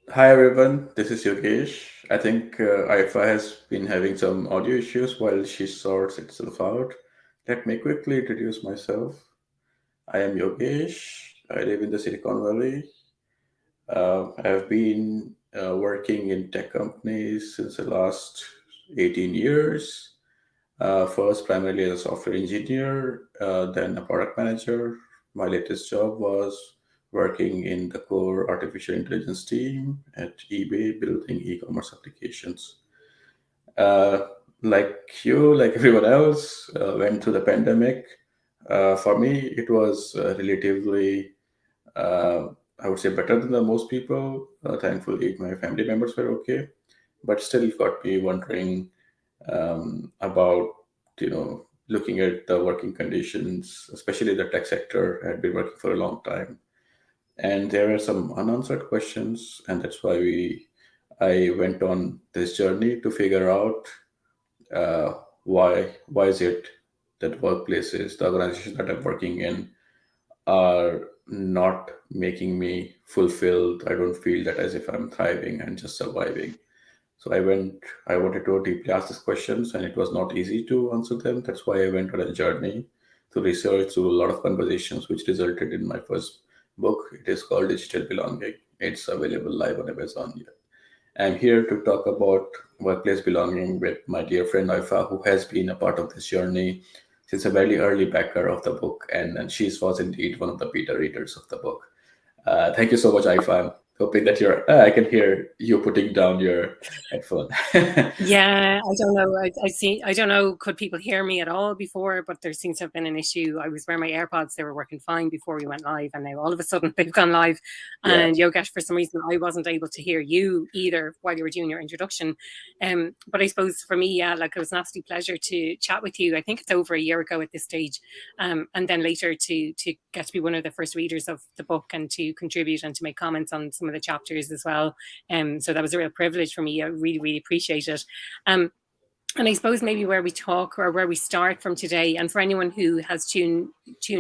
Hi everyone, this is Yogesh. I think Aoife has been having some audio issues while she sorts itself out. Let me quickly introduce myself. I am Yogesh. I live in the Silicon Valley. I have been working in tech companies since the last 18 years. First, primarily as a software engineer, then a product manager. My latest job was working in the core artificial intelligence team at eBay, building e-commerce applications. Uh, like everyone else, went through the pandemic. For me, it was relatively, uh, I would say, better than the most people. Thankfully, my family members were okay, but still got me wondering about looking at the working conditions, especially the tech sector. I had been working for a long time, and there were some unanswered questions, and that's why I went on this journey to figure out uh, why is it that workplaces, the organizations that I'm working in, are not making me fulfilled. I don't feel that as if I'm thriving and just surviving. So I wanted to deeply ask these questions, and it was not easy to answer them. That's why I went on a journey to research, through a lot of conversations, which resulted in my first book. It is called Digital Belonging. It's available live on Amazon. I'm here to talk about workplace belonging with my dear friend Aoife, who has been a part of this journey since a very early backer of the book, and she was indeed one of the beta readers of the book. Thank you so much, Aoife. I'm hoping that I can hear you putting down your headphone. Yeah, I don't know. I see. I don't know. Could people hear me at all before? But there seems to have been an issue. I was wearing my AirPods; they were working fine before we went live, and now all of a sudden they've gone live. Yeah. And Yogesh, for some reason, I wasn't able to hear you either while you were doing your introduction. But I suppose for me, yeah, like it was an absolute pleasure to chat with you. I think it's over a year ago at this stage, and then later to get to be one of the first readers of the book and to contribute and to make comments on some of the chapters as well. So that was a real privilege for me. I really, really appreciate it. Um, and I suppose maybe where we talk or where we start from today, and for anyone who has tuned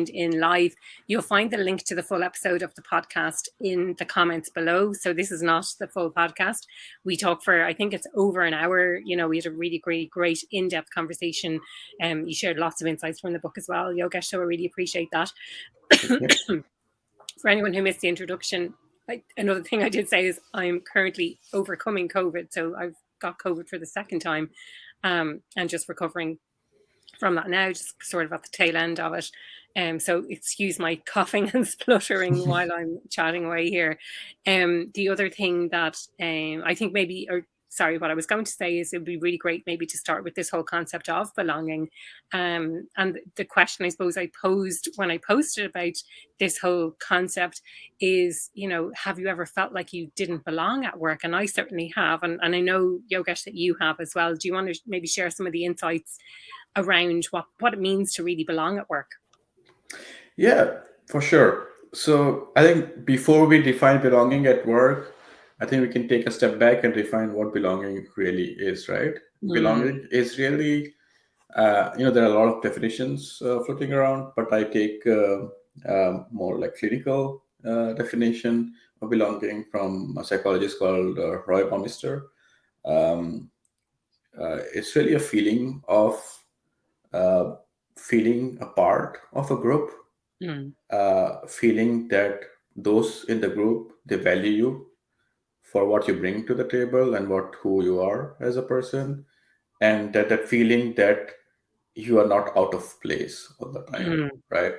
in live, you'll find the link to the full episode of the podcast in the comments below. So this is not the full podcast. We talk for, I think it's over an hour. You know, we had a really great in-depth conversation. You shared lots of insights from the book as well, Yogesh. So I really appreciate that. Okay. For anyone who missed the introduction, another thing I did say is I'm currently overcoming COVID. So I've got COVID for the second time, and just recovering from that now, just sort of at the tail end of it. So excuse my coughing and spluttering while I'm chatting away here. The other thing that I think maybe, or sorry, what I was going to say is it would be really great maybe to start with this whole concept of belonging. And the question I suppose I posed when I posted about this whole concept is, you know, have you ever felt like you didn't belong at work? And I certainly have. And I know, Yogesh, that you have as well. Do you want to maybe share some of the insights around what it means to really belong at work? Yeah, for sure. So I think before we define belonging at work, I think we can take a step back and define what belonging really is, right? Mm, Belonging is really, there are a lot of definitions floating around, but I take more like clinical definition of belonging from a psychologist called Roy Baumeister. Um, it's really a feeling of uh, feeling a part of a group, mm, feeling that those in the group, they value you for what you bring to the table and what who you are as a person, and that feeling that you are not out of place all the time, mm. right?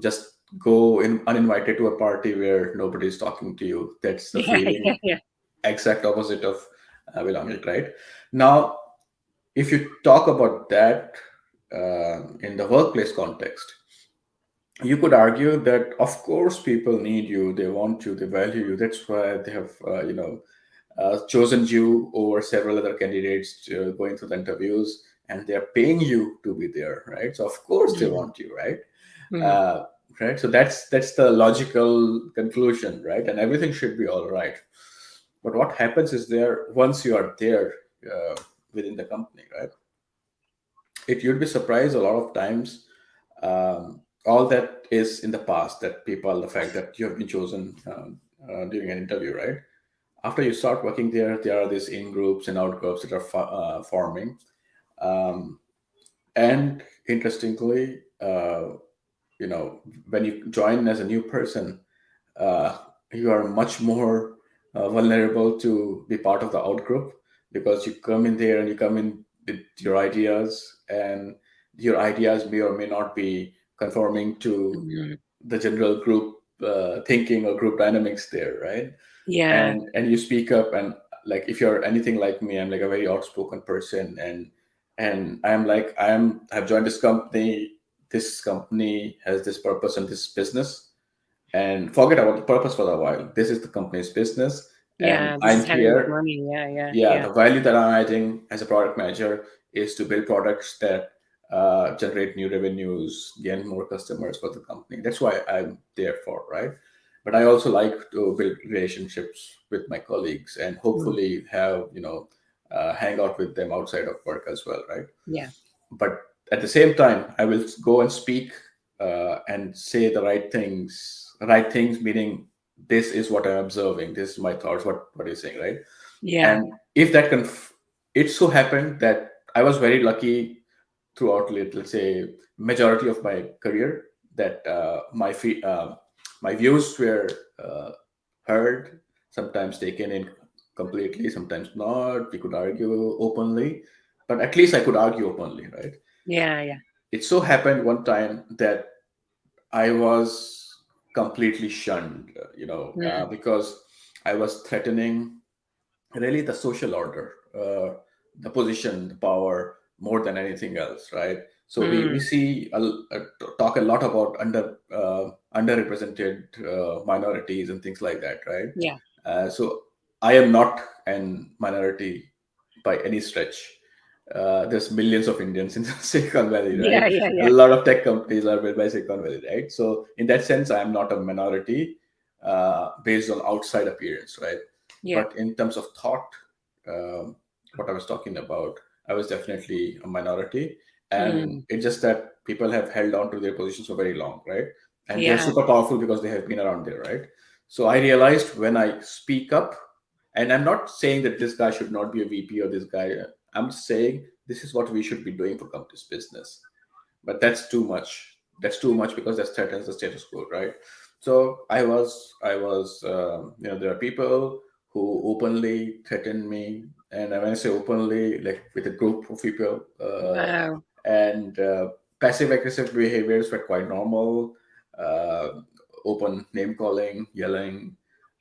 Just go in uninvited to a party where nobody's talking to you. That's the Yeah, feeling, yeah, yeah. exact opposite of belonging, right? Now, if you talk about that in the workplace context, you could argue that of course people need you, they want you, they value you. That's why they have chosen you over several other candidates going through the interviews, and they're paying you to be there, right? So of course they Mm, want you, right? mm, uh, right, so that's the logical conclusion, right? And everything should be all right. But what happens is, there once you are there uh, within the company, right, it you'd be surprised a lot of times, all that is in the past, that people, the fact that you have been chosen during an interview, right? After you start working there are these in groups and out groups that are forming. Um, and interestingly, you know, when you join as a new person, uh, you are much more vulnerable to be part of the out group, because you come in there and you come in with your ideas, and your ideas may or may not be conforming to Mm. the general group thinking or group dynamics there, right? Yeah. And you speak up, and like if you're anything like me, I'm like a very outspoken person, and I'm like, I've joined this company. This company has this purpose and this business, and forget about the purpose for a while. This is the company's business, and Yeah. This I'm is how we make here. money. Yeah. Yeah. Yeah, Yeah. the value that I'm adding as a product manager is to build products that generate new revenues, gain more customers for the company. That's why I'm there for, right? But I also like to build relationships with my colleagues, and Mm. hopefully have, hang out with them outside of work as well, right? Yeah. But at the same time, I will go and speak and say the right things. Right things meaning, this is what I'm observing, this is my thoughts, what are you saying, right? Yeah. And if that it so happened that I was very lucky throughout, let's say, majority of my career, that my views were uh, heard, sometimes taken in completely, sometimes not. We could argue openly, but at least I could argue openly, right? Yeah. Yeah. It so happened one time that I was completely shunned, Mm. because I was threatening really the social order, the position, the power, more than anything else, right? So we Mm. see talk a lot about underrepresented minorities and things like that, right? Yeah. So I am not an minority by any stretch. There's millions of Indians in Silicon Valley, right? Yeah. Yeah. A Yeah. lot of tech companies are built by Silicon Valley, right? So in that sense, I am not a minority based on outside appearance, right? Yeah. But in terms of thought, um, what I was talking about, I was definitely a minority, and Mm. it's just that people have held on to their positions for very long, right? And they're Yeah. super powerful because they have been around there, right? So I realized when I speak up, and I'm not saying that this guy should not be a VP or this guy. I'm saying this is what we should be doing for company's business, but that's too much. That's too much because that threatens the status quo, right? So there are people who openly threaten me, and when I say openly, like with a group of people, Wow. and passive aggressive behaviors were quite normal. Uh, Open name calling, yelling,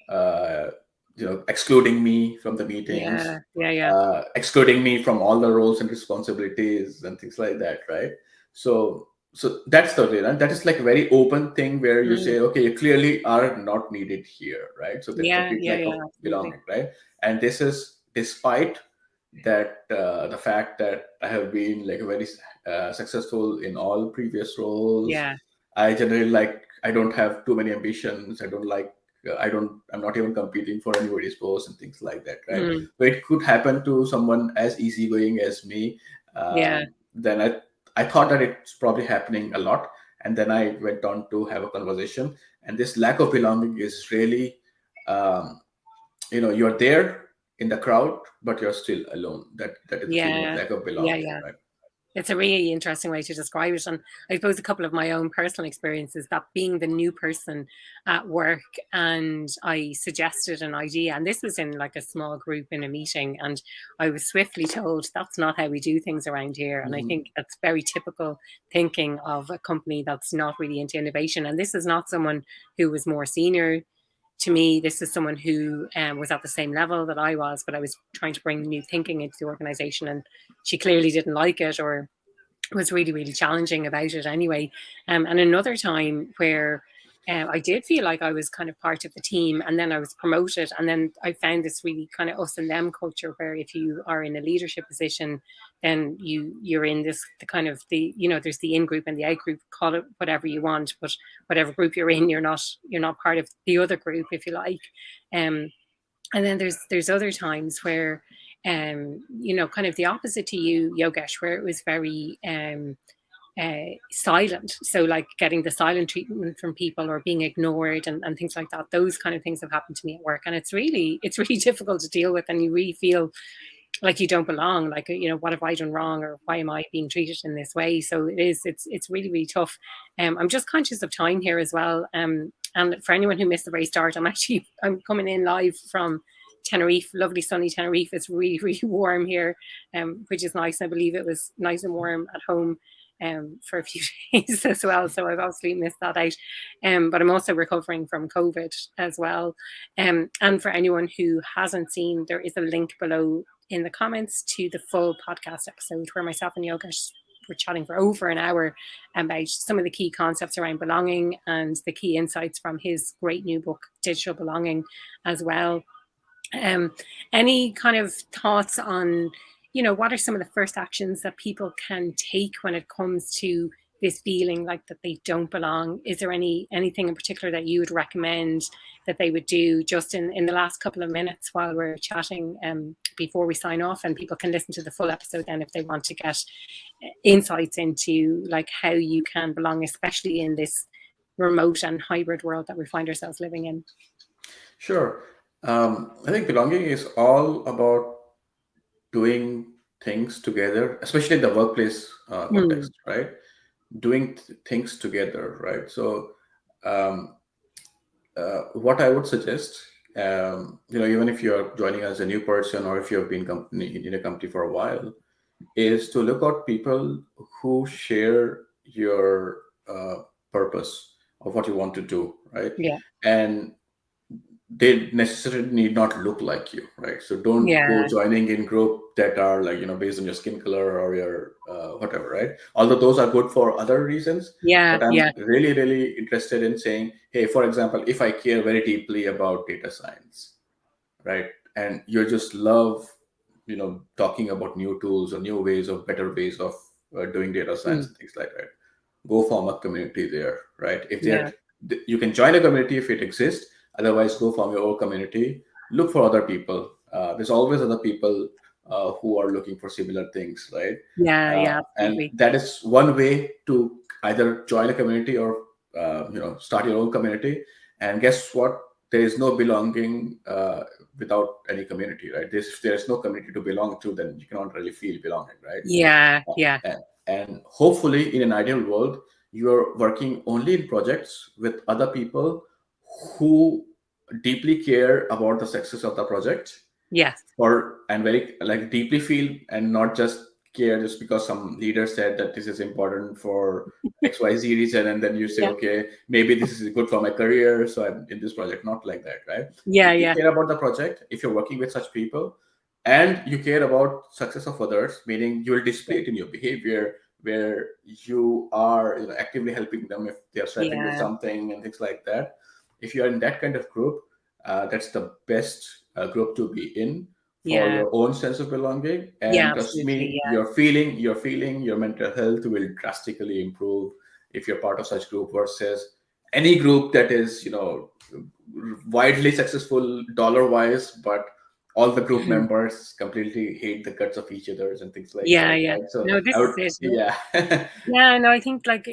uh, excluding me from the meetings, Yeah. Yeah. Yeah. excluding me from all the roles and responsibilities and things like that, right? So that's the way, and that is like a very open thing where you Mm. say, okay, you clearly are not needed here, right? So there's Yeah. complete Yeah. lack of Yeah. Absolutely. belonging, right? And this is despite that the fact that I have been like very successful in all previous roles. Yeah. I generally like, I don't have too many ambitions. I don't like, I'm not even competing for anybody's post and things like that, right? Mm. But it could happen to someone as easygoing as me. Yeah. Then I thought that it's probably happening a lot. And then I went on to have a conversation. And this lack of belonging is really, um, you're there in the crowd, but you're still alone. That is the feeling of Yeah. lack of Yeah. belonging, Yeah. right? It's a really interesting way to describe it. And I suppose a couple of my own personal experiences, that being the new person at work, and I suggested an idea, and this was in like a small group in a meeting, and I was swiftly told that's not how we do things around here. And I Hmm. think that's very typical thinking of a company that's not really into innovation. And this is not someone who was more senior to me. This is someone who was at the same level that I was, but I was trying to bring new thinking into the organization, and she clearly didn't like it, or was really, really challenging about it anyway. And another time where I did feel like I was kind of part of the team, and then I was promoted, and then I found this really kind of us and them culture, where if you are in a leadership position, then you're in this the kind of the there's the in group and the out group, call it whatever you want, but whatever group you're in, you're not part of the other group, if you like. um and then there's other times where kind of the opposite to you, Yogesh, where it was very silent. So like getting the silent treatment from people or being ignored and things like that. Those kind of things have happened to me at work, and it's really difficult to deal with, and you really feel like you don't belong. Like, what have I done wrong, or why am I being treated in this way? So it's really, really tough. I'm just conscious of time here as well. And for anyone who missed the very start, I'm coming in live from Tenerife, lovely sunny Tenerife. It's really, really warm here, which is nice. I believe it was nice and warm at home for a few days as well. So I've obviously missed that out. But I'm also recovering from COVID as well. And for anyone who hasn't seen, there is a link below in the comments to the full podcast episode where myself and Yogesh were chatting for over an hour about some of the key concepts around belonging and the key insights from his great new book, Digital Belonging, as well. Any kind of thoughts on, what are some of the first actions that people can take when it comes to this feeling like that they don't belong? Is there anything in particular that you would recommend that they would do just in the last couple of minutes while we're chatting before we sign off? And people can listen to the full episode then if they want to get insights into like how you can belong, especially in this remote and hybrid world that we find ourselves living in. Sure. I think belonging is all about doing things together, especially in the workplace context, right? Doing things together, right? So, um, what I would suggest, even if you're joining as a new person or if you've been in a company for a while, is to look at people who share your purpose of what you want to do, right? Yeah. And they necessarily need not look like you, right? So don't go Yeah. joining in group that are like, based on your skin color or your whatever, right? Although those are good for other reasons, Yeah. but I'm Yeah. really, really interested in saying, hey, for example, if I care very deeply about data science, right? And you just love, talking about new tools or new ways of better ways of doing data science and things like that. Go form a community there, right? If Yeah. they're, you can join a community if it exists. Otherwise, go form your own community. Look for other people. There's always other people who are looking for similar things, right? Yeah. Yeah. And Absolutely. that is one way to either join a community or start your own community. And guess what? There is no belonging without any community, right? If there's no community to belong to, then you cannot really feel belonging, right? Yeah. Yeah. And hopefully, in an ideal world, you are working only in projects with other people who deeply care about the success of the project, Yes. or and very like deeply feel and not just care just because some leader said that this is important for XYZ reason, and then you say, Yeah. okay, maybe this is good for my career, so I'm in this project. Not like that, right? Yeah. If you Yeah. care about the project, if you're working with such people, and you care about success of others, meaning you will display it in your behavior, where you are actively helping them if they are struggling with Yeah. something and things like that. If you are in that kind of group, that's the best group to be in for Yeah. your own sense of belonging. Yeah. And trust Absolutely. me, your feeling, your mental health will drastically improve if you're part of such group versus any group that is, widely successful dollar wise, but all the group Yeah. members completely hate the guts of each other's and things like Yeah. that, Yeah. right? So No, I this would, is it. yeah. Yeah, no, I think like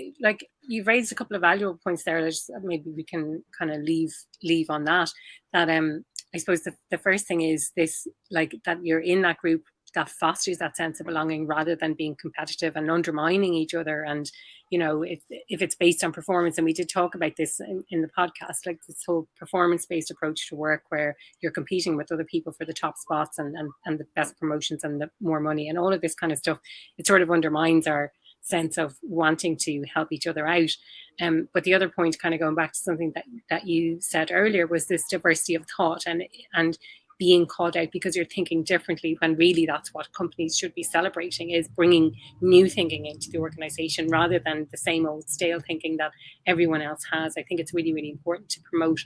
you've raised a couple of valuable points there. Just maybe we can kind of leave on that. That I suppose the first thing is this, like that you're in that group that fosters that sense of belonging rather than being competitive and undermining each other. And if it's based on performance, and we did talk about this in the podcast, like this whole performance based approach to work where you're competing with other people for the top spots and the best promotions and the more money and all of this kind of stuff, it sort of undermines our sense of wanting to help each other out. But the other point, kind of going back to something that you said earlier, was this diversity of thought and being called out because you're thinking differently, when really that's what companies should be celebrating, is bringing new thinking into the organization rather than the same old stale thinking that everyone else has. I think it's really, really important to promote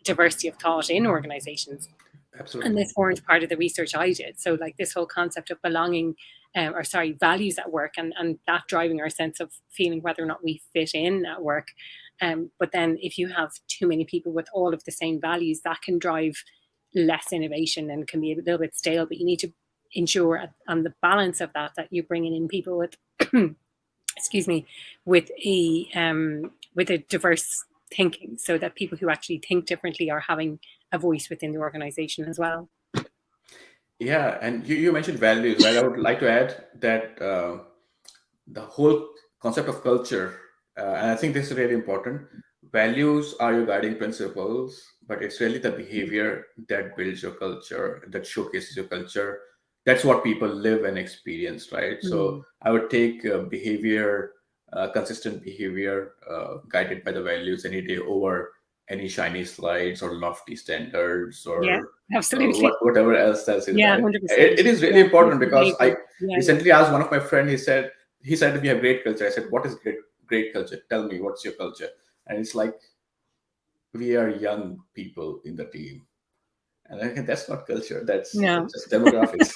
diversity of thought in organizations. And Absolutely. this formed part of the research I did. So like this whole concept of belonging, values at work, and that driving our sense of feeling whether or not we fit in at work. But then if you have too many people with all of the same values, that can drive less innovation and can be a little bit stale. But you need to ensure on the balance of that you're bringing in people with excuse me, with a diverse thinking, so that people who actually think differently are having a voice within the organization as well. Yeah, and you mentioned values, right? I would like to add that the whole concept of culture, and I think this is really important. Values are your guiding principles, but it's really the behavior that builds your culture, that showcases your culture. That's what people live and experience, right? So Mm. I would take behavior, consistent behavior, guided by the values any day over any shiny slides or lofty standards Yeah, or absolutely. whatever else that is, Yeah, right? 100%. It is really Yeah, important people because I behavior. Yeah, yeah. recently asked one of my friend. He said we have great culture. I said, what is great culture? Tell me, what's your culture? And it's like, we are young people in the team. And I think that's not culture. That's No, just demographics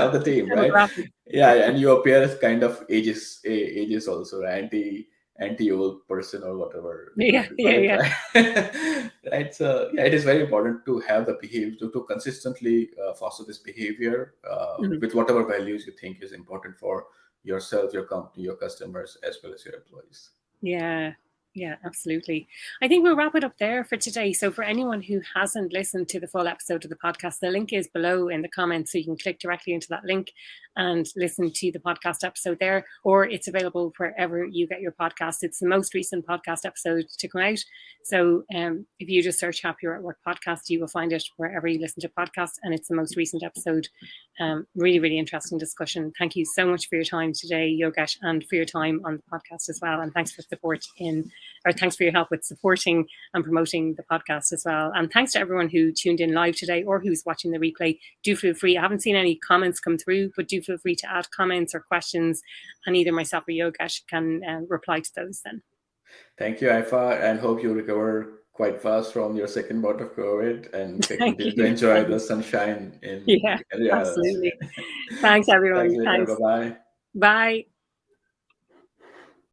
of the team, right? demographics. Yeah, and you appear as kind of ages also, right? Anti old person or whatever we Yeah, want to call yeah, it, yeah. right? Right. So yeah, it is very important to have the behavior to consistently foster this behavior Mhm. with whatever values you think is important for yourself, your company, your customers, as well as your employees. Yeah, yeah, absolutely. I think we'll wrap it up there for today. So, for anyone who hasn't listened to the full episode of the podcast, the link is below in the comments. So, you can click directly into that link and listen to the podcast episode there, or it's available wherever you get your podcast. It's the most recent podcast episode to come out. So, if you just search Happy at Work podcast, you will find it wherever you listen to podcasts, and it's the most recent episode. Really, really interesting discussion. Thank you so much for your time today, Yogesh, and for your time on the podcast as well. And thanks for thanks for your help with supporting and promoting the podcast as well. And thanks to everyone who tuned in live today or who's watching the replay. Do feel free. I haven't seen any comments come through, but do feel free to add comments or questions, and either myself or Yogesh can reply to those then. Thank you, Ifa, and hope you recover quite fast from your second bout of COVID and can Thank continue to you. enjoy the sunshine in Yeah, Canary Islands. absolutely. Thanks, Thanks everyone. later. Bye Thanks. bye. Bye.